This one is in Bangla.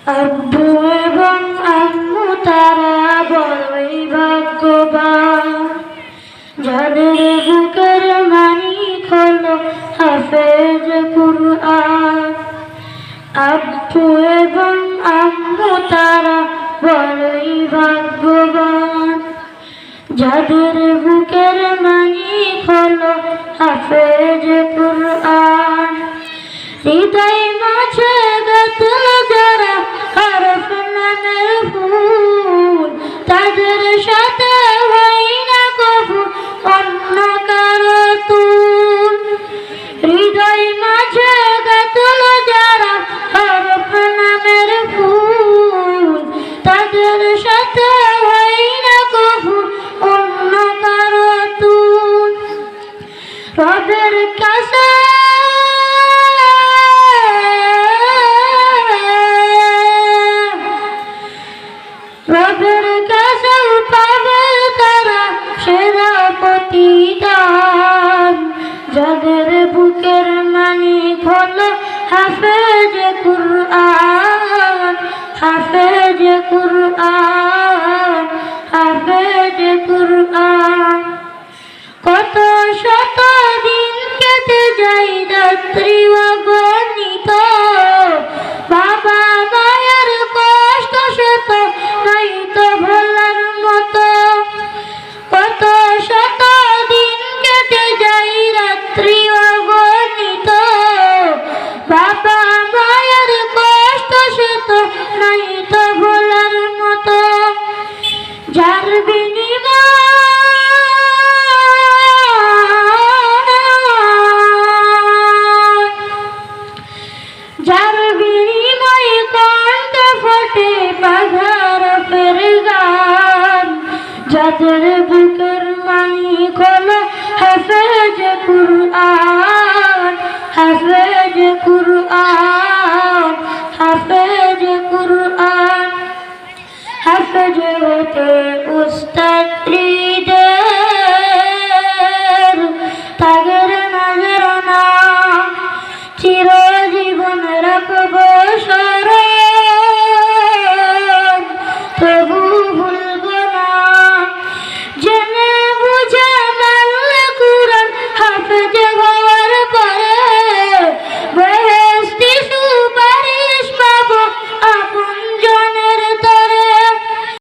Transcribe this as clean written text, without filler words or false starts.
আব্বু এবং আম্মু তারা বড়ই ভাগ্যবান, যাদের বুকের মানিক হলো হাফেজ কুরআন। আব্বু এবং আম্মু তারা বড়ই ভাগ্যবান, যাদের বুকের মানিক হলো হাফেজ কুরআন। হৃদয় মাঝে গাঁথল যারা হরফ নামের ফুল, তাদের সাথে হয় না কভু অন্য কারো তুল। হৃদয় মাঝে গাঁথল যারা হরফ নামের ফুল, তাদের সাথে হয় না কভু অন্য কারো তুল। রবের কাছে রবের কাছেও পাবে তারা সেরা প্রতিদান, যাদের বুকের মানিক হলো হাফেজ কুরআন, হাফেজ কুরআন, হাফেজ কুরআন। কত শত দিন কেটে যায় রাত্রি অগণিত, বাবা মায়ের কষ্ট শত নাই তো ভোলার মতো। কত শত দিন কেটে যায় রাত্রি অগণিত, বাবা মায়ের কষ্ট শত নাই তো ভোলার মতো। যার বিনিময়ে কণ্ঠ ফোটে বাঘার গান, যাদের বুকের মানিক হলো হাফেজ কুরআন, হাফেজ কুরআন, হাফেজ কুরআন। হাফেজ হতে উস্তাদ